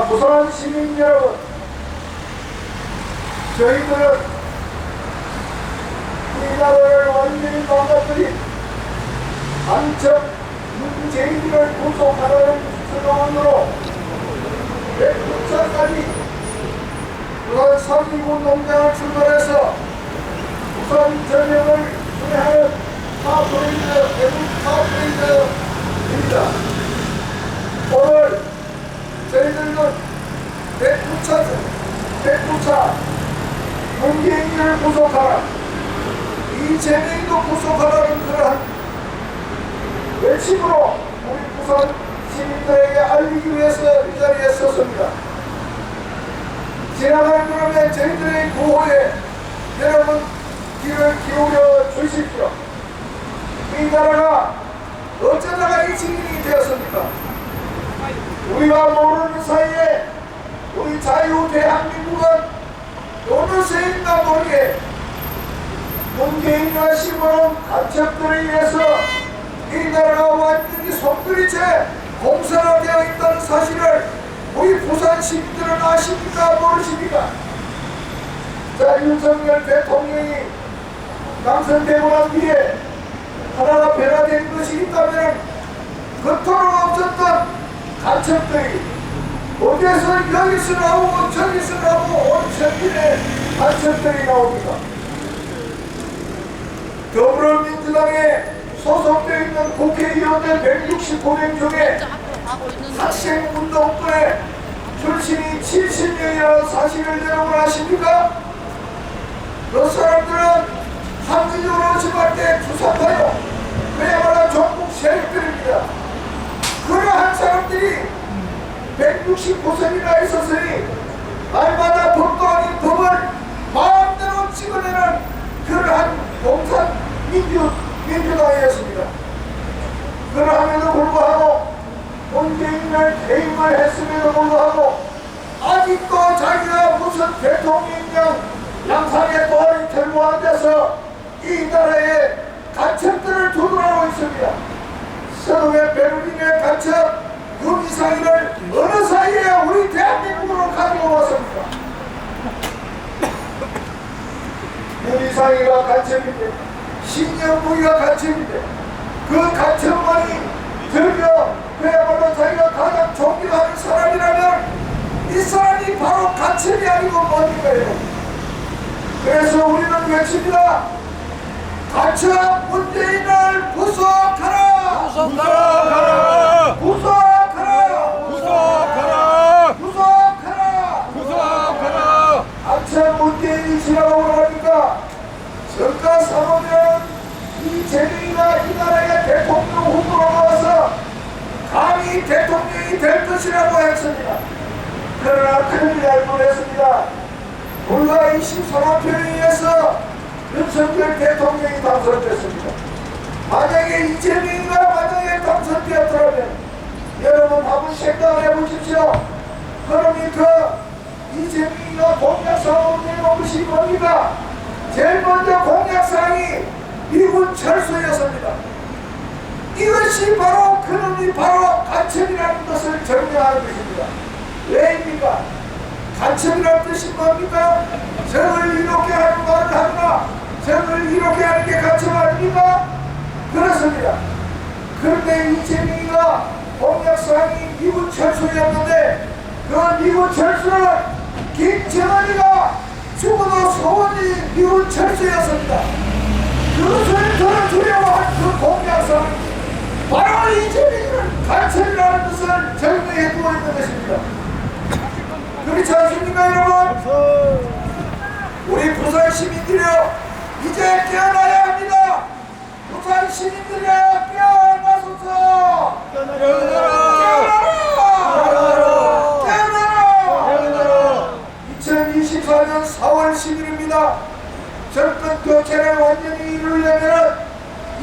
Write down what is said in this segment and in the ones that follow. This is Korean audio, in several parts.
부산 시민 여러분, 저희들은 이 나라를 완전히 망가뜨린 안첩 문재인을 구속하라는 슬로건으로 100부차까지 부산 삼리군 농장을 출발해서 부산 전역을 순회하는 카프레이드, 대북 카프레이드입니다. 오늘 저희들은 100부차 문재인을 구속하라, 이재명도 구속하라는 그러한 외침으로 우리 부산 시민들에게 알리기 위해서 이 자리에 섰습니다. 지나가는 그러면 저희들의 구호에 여러분 귀를 기울여 주십시오. 이 나라가 어쩌다가 이 지경이 되었습니까? 우리가 모르는 사이에 우리 자유 대한민국은 어느새인가 모르게 문재인과 심어놓은 간첩들에 의해서 이 나라가 완전히 손들이채 공산화되어 있다는 사실을 우리 부산 시민들은 아십니까? 모르십니까? 자, 윤석열 대통령이 당선되고 난 뒤에 하나가 변화된 것이 있다면 그토록 없었던 간첩들이 어디에서 여기서 나오고 저기서 나오고 온 천민의 간첩들이 나옵니다. 더불어민주당에 소속되어 있는 국회의원들 169명 중에 학생운동권에 출신이 70명이라는 사실을 여러분 아십니까? 그 사람들은 상징적으로 집할 때 주사파요, 그야말로 전국 세력들입니다. 그러한 사람들이 169선이나 있었으니 날마다 법도 아닌 법을 마음대로 찍어내는 그러한 공산 민주당이었습니다. 그러함에도 불구하고 문재인을 퇴임을 했음에도 불구하고 아직도 자기가 무슨 대통령령 양상에 또한 들고 앉아서 이 나라의 간첩들을 두둔하고 있습니다. 서동의 베를린의 간첩 윤이상이를 어느 사이에 우리 대한민국으로 가지고 왔습니까? 윤이상이가 간첩인데, 신영무기가 간첩인데, 그 간첩만이 들려 그야말로 자기가 가장 존경하는 사람이라면 이 사람이 바로 간첩이 아니고 뭡니까요? 그래서 우리는 외칩니다. 간첩 문재인을 구속하라! 구속하라! 구속하라! 구속하라! 구속하라! 구속하라! 간첩 문재인이 지나가고 나니까 정가 사모면 이재명이가 이 나라의 대통령 후보로 나와서 감히 대통령이 될 것이라고 했습니다. 그러나 큰일 날 뻔했습니다. 불과 24만 표에 의해서 윤석열 대통령이 당선됐습니다. 만약에 이재명이가 만약에 당선되었더라면 여러분 한번 생각을 해보십시오. 그러면 그 이재명이가 공약사항을 내놓은 것이 뭡니까? 제일 먼저 공약사항이 미군 철수였습니다. 이것이 바로 그놈이 바로 간첩이라는 것을 증명하는 것입니다. 왜입니까? 간첩이라는 뜻이 뭡니까? 적을 이롭게 하는 말을 하거나 적을 이롭게 하는 게 간첩 아닙니까? 그렇습니다. 그런데 이재명이가 공약사항이 미군 철수였는데 그 미군 철수는 김정은이가 죽어도 소원이 미군 철수였습니다. 그것을 더 두려워한 그 공약사항이 바로 이재명이는 간첩이라는 것을 증명해두고 있는 것입니다. 그렇지 않습니까 여러분? 우리 부산 시민들이여 이제 깨어나야 합니다. 부산 시민들이여 깨어나소서. 깨어나라. 2024년 4월 10일입니다. 정권 교체를 완전히 이루려면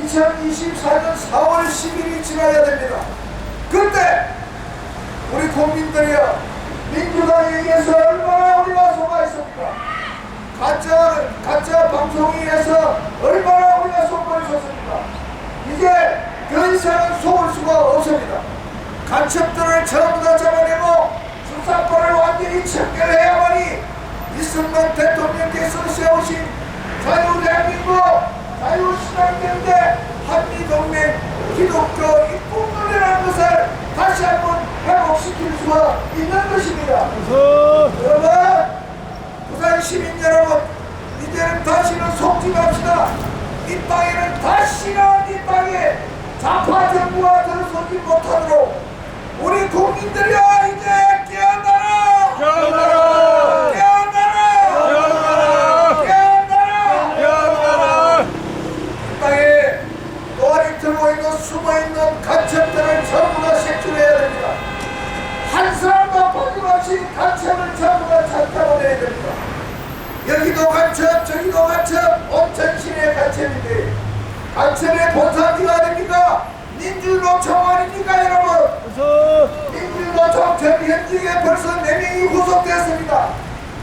2024년 4월 10일이 지나야 됩니다. 그때 우리 국민들이여 민주당에 의해서 얼마나 우리가 속아있습니까? 가짜 방송에 의해서 얼마나 우리가 속아있었습니까? 이제 더 이상은 속을 수가 없습니다. 간첩들을 전부 다 잡아내고 수사권을 완전히 체결해야만이 이승만 대통령께서 세우신 자유대한민국 자유신앙경제 한미동맹 기독교 입국론이라는 것을 다시 한번 회복시킬 수가 있는 것입니다. 여러분, 부산 시민 여러분, 이제는 다시는 속지 맙시다. 이 땅에는 다시는 이 땅에 좌파 정부가 들어서지 못하도록 우리 국민들이여 이제 깨어나라! 깨어나라! 깨어나라! 깨어나라! 깨어나라! 깨어나라! 이 땅에 노아리 들고 있는 숨어있는 간첩들을 전부 다 색출해야 됩니다. 한 사람도 빠짐없이 간첩을 전부 다 찾아내야 됩니다. 여기도 간첩, 저기도 간첩, 온 전신의 간첩인데 간첩의 본사지가 됩니까? 민주노총 아닙니까 여러분? 민주노총 전 현직에 벌써 4명이 구속됐습니다.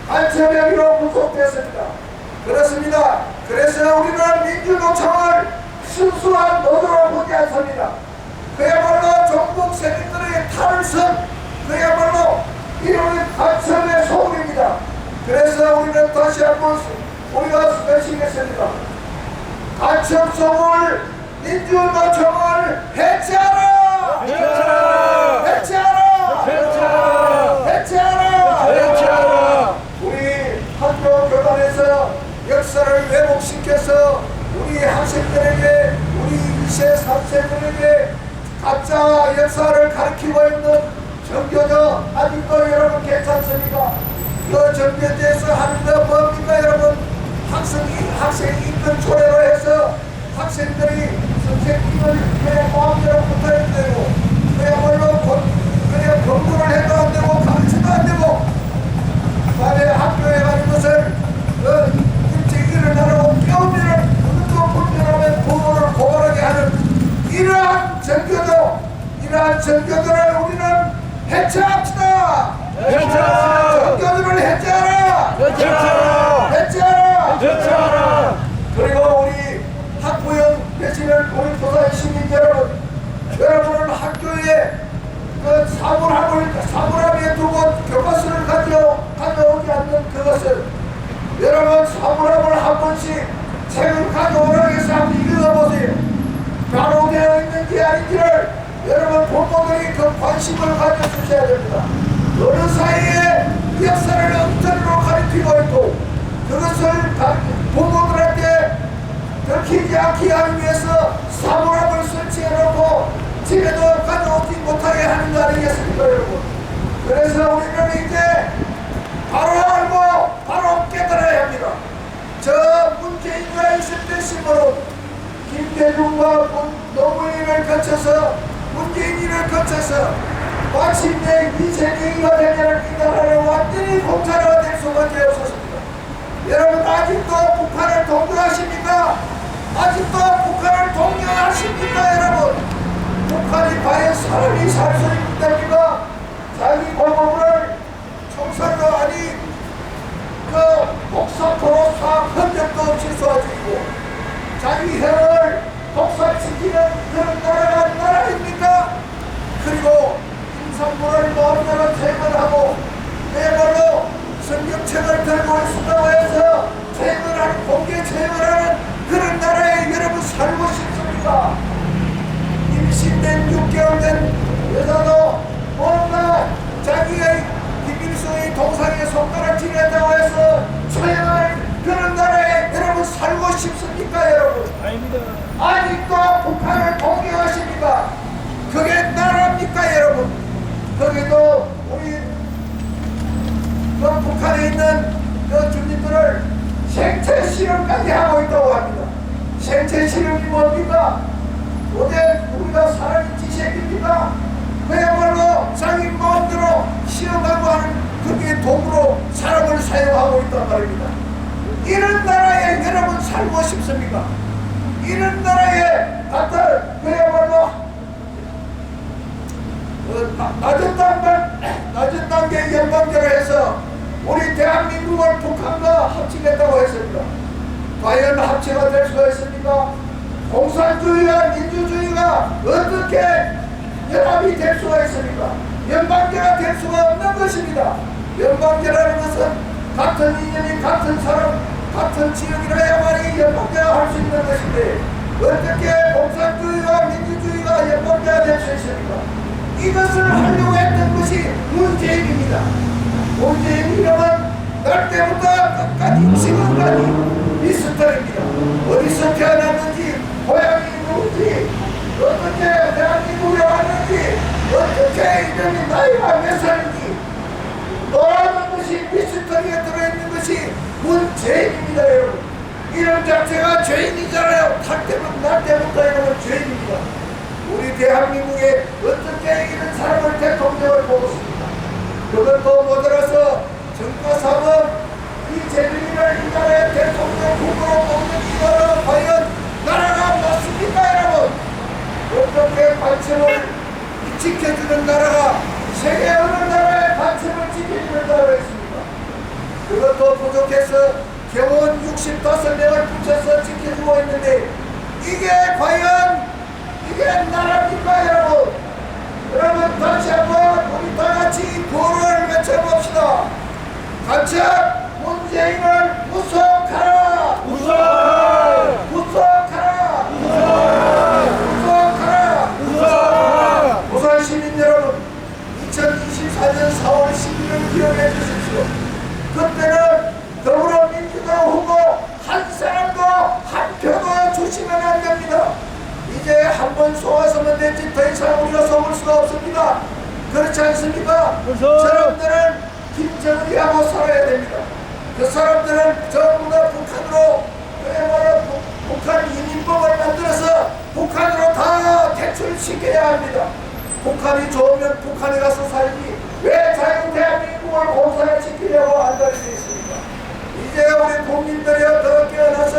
간첩 혐의로 구속됐습니다. 그렇습니다. 그래서 우리는 민주노총을 순수한 노조로 보지 않습니다. 그야말로 전국 세력들의 탈선, 그야말로 이런 간첩의 소울입니다. 그래서 우리는 다시 한번 우리가 외치겠습니다. 간첩 소울 민주노총을 해체하라! 해체하라! 해체하라! 해체하라! 해체하라! 해체하라! 우리 학교 교단에서 역사를 회복시켜서 우리 학생들에게, 우리 2세, 3세들에게 가짜 역사를 가르치고 있는 정교조 아직도 여러분 괜찮습니까? 그 정교조에서 하는 거 뭡니까 여러분? 학생이 인권 초래로 해서 학생들이 선생님을 그냥 마음대로 붙어야 되고 그야말로 그냥 공부를 해도 안 되고 가르쳐도 안 되고 밤에 학교에 가는 것을 일찍 일어나라고 깨우면 그것도 불편하면 부모를 고발하게 하는 이러한 정교조를 우리는 해체합시다. 해체하라! 정교조를 해체하라. 해체하라! 해체하라. 해체하라! 그리고 우리 학부형 되시는 우리 부산 시민 여러분, 여러분은 학교에 그 사물함에 두고 교과서를 가져오지 않는 그것을 여러분 사물함을 한 번씩 책을 가져오라고 해서 한번 읽어보세요. 바로 되어 있는지 아닌지를 여러분 부모들이 그 관심을 가져주셔야 됩니다. 어느 사이에 역사를 엉터리로 가르치고 있고 그것을 부모들한테 들키지 않게 하기 위해서 사물함을 설치해놓고 집에도 가져오지 못하게 하는 거 아니겠습니까 여러분? 그래서 우리는 이제 바로 알고 바로 깨달아야 합니다. 저 문재인과 있을 때 심으로 김대중과 노무현을 거쳐서 문재인을 거쳐서 마침내 이재명이가 되냐를 이 나라를 완전히 공산화가 될 수밖에 없었습니다. 여러분 아직도 북한을 동조하십니까? 아직도 북한을 동조하십니까 여러분? 북한이 과연 사람이 살 수 있답니까? 자기 고모를 총살로 아니 그 복사포로 쏴 흔적도 없이 쏘아주고 자기 혈을 독살시키는 그런 나라가 나라입니까? 그리고 임산부를 마음대로 퇴근하고 내발로 성경책을 들고 있다고 해서 퇴근하는 공개 퇴근하는 그런 나라에 여러분 살고 싶습니까? 임신된 6개월 된 여자도 뭔가 자기의 김일성의 동상에 손가락질했다고 해서 처형할 그런 나라에 여러분 살고 싶습니까 여러분? 아닙니다. 아직도 북한을 동경하십니까? 그게 나라입니까 여러분? 거기도 우리 그 북한에 있는 그 주민들을 생체 실험까지 하고 있다고 합니다. 생체 실험이 뭡니까? 어제 우리가 사람이 지새끼입니까? 그야말로 자기 마음대로 실험하고 하는 그게 도구로 사람을 사용하고 있단 말입니다. 이런 나라에 여러분 살고 싶습니까? 이런 나라에 갖다 그야말로 낮은 단계 연방제로 해서 우리 대한민국을 북한과 합치겠다고 했습니다. 과연 합체가 될 수가 있습니까? 공산주의와 민주주의가 어떻게 연합이 될 수가 있습니까? 연방제가 될 수가 없는 것입니다. 연방제라는 것은 같은 이념이 같은 사람, 같은 지역이라야만이 연방제가 할 수 있는 것인데 어떻게 공산주의와 민주주의가 연방제가 될 수 있습니까? 이것을 하려고 했던 것이 문재인입니다. 문재인이라면 날 때부터 끝까지 지금까지 미스터입니다. 어디서 태어났는지, 고향이 누군지, 어떻게 대한민국에 왔는지, 어떻게 이름이 나이가 몇 살인지 모든 것이 미스터리에 들어있는 것이 문재인입니다. 여러분, 이름 자체가 죄인이잖아요. 날 때부터 이름은 죄인입니다. 우리 대한민국에 어떻게 이런 사람을 대통령을 뽑았습니까? 그것도 모자라서 정과 사법 이 재민이를 이 나라의 대통령 후보로 뽑는 이거는 과연 나라가 맞습니까 여러분? 어떻게 관점을 지켜주는 나라가 세계 어느 나라의 관점을 지켜주는 나라가 있습니까? 그것도 부족해서 경원 65명을 붙여서 지켜주고 있는데 이게 과연 이게 나라입니까 여러분? 여러분 다시 한번 우리 다같이 구호를 외쳐봅시다. 같이 문재인을 구속하라! 구속하라! 구속하라! 구속하라! 구속하라! 부산 시민 여러분, 2024년 4월 11일 기억해 주십시오. 그때는 더불어민주당 후보 한 사람도 한 표도 주시면 안 됩니다. 이제 한 번 속아서면 됐지 더 이상 우리가 속을 수가 없습니다. 그렇지 않습니까? 사람들은 김정은이하고 살아야 됩니다. 그 사람들은 전부 다 북한으로 그야말로 북한 이민법을 만들어서 북한으로 다 퇴출시켜야 합니다. 북한이 좋으면 북한에 가서 살지 왜 자유 대한민국을 공산을 시키려고 한다는 수 있습니까? 이제 우리 국민들이 더 깨어나서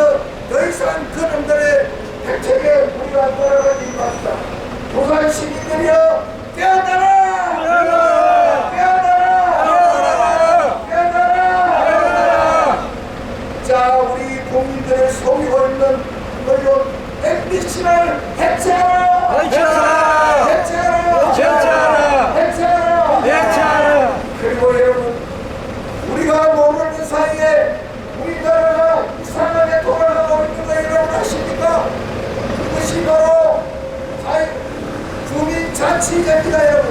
더 이상 그놈들의 대책에 우리가 돌아가지 맙시다. 부산 시민들이여 깨어나라! 깨어나라! 깨어나라! 깨어나라! 자, 우리 국민들을 속이고 있는 언론 MBC를 해체하라! 해체하라! 해체하라! 해체하라! 해체하라! 해체하라! 그리고 여러분, 우리가 모르는 사이에 우리나라가 이상하게 돌아가고 있는 거 여러분 아십니까? 그것이 바로 주민자치제입니다. 여러분,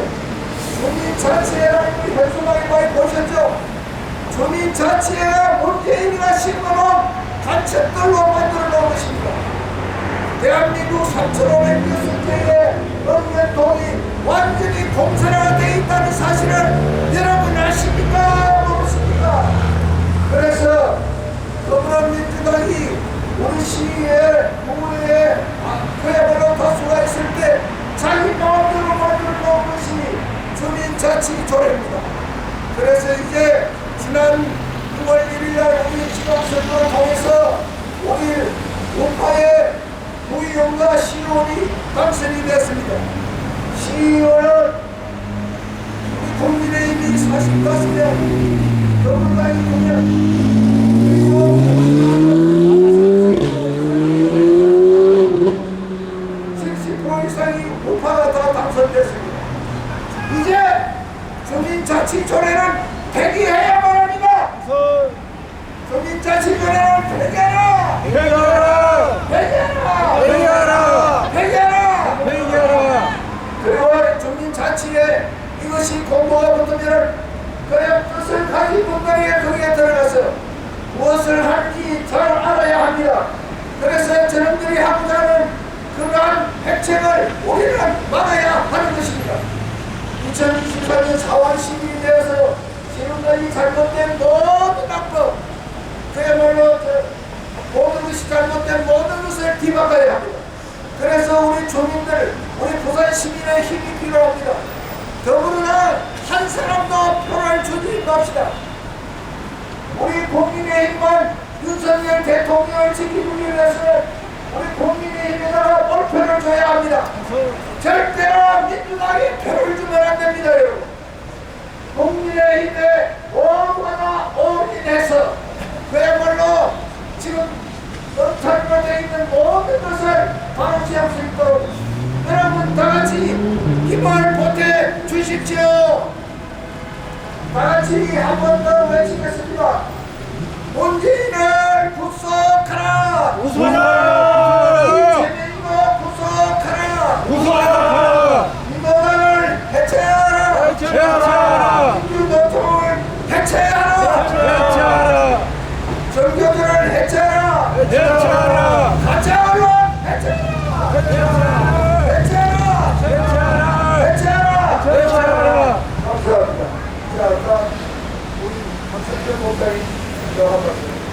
주민자치회라는 우리 현수막에 많이 보셨죠? 주민자치회가 문재인이가 심어놓은 간첩들로 만들어 놓은 것입니다. 대한민국 3,500개의 없는 돈이 완전히 공사가 되어 있다는 사실을 여러분 아십니까? 모르십니까? 그래서 더불어민주당이 우리 시의회, 국무회에 그야말로 다수가 있을 때 자기 마음대로 만들어 놓은 것이 주민자치조례입니다. 그래서 이제 지난 6월 1일날 우리 지방선거를 통해서 우리 우파의 부의원과 시의원이 당선이 됐습니다. 시의원은 우리 국민의힘이 45명, 더불어당이 9명, 그리고 70% 이상이 우파가 다 당선됐습니다. 이제 주민자치조례는 폐기해야만 합니다. 주민자치조례는 폐기하라! 폐기하라! 폐기하라! 폐기하라! 폐기하라! 폐기하라! 그리고 주민자치에 이것이 공고가 붙으면 그의 뜻을 가진 분들이 거기에 들어가서 무엇을 하는지 잘 알아야 합니다. 그래서 저놈들이 하고자 하는 그러한 획책을 우리는 막아야 하는 것입니다. 2024년 4월 12일 되어서 지금까지 잘못된 모든 악법, 그야말로 모든 것이 잘못된 모든 것을 뒤바꿔야 합니다. 그래서 우리 주민들, 우리 부산 시민의 힘이 필요합니다. 더불어나 한 사람도 표를 주지 맙시다. 우리 국민의힘만 윤석열 대통령을 지키기 위해서는 우리 국민의힘에다가 몰표를 줘야 합니다. 절대로 민주당에 표를 주면 안 됩니다. 여러분, 국민의힘에 오거나 올인해서 그야말로 지금 검찰로 되어 있는 모든 것을 방치할 수 있도록 여러분 다같이 힘을 보태 주십시오. 다 같이 한 번 더 외치겠습니다. 문재인을 구속하라. 우승하라! 이재명도 구속하라. 우승하라! 민노당을 해체하라. 해체하라! 민주노총을 해체하라.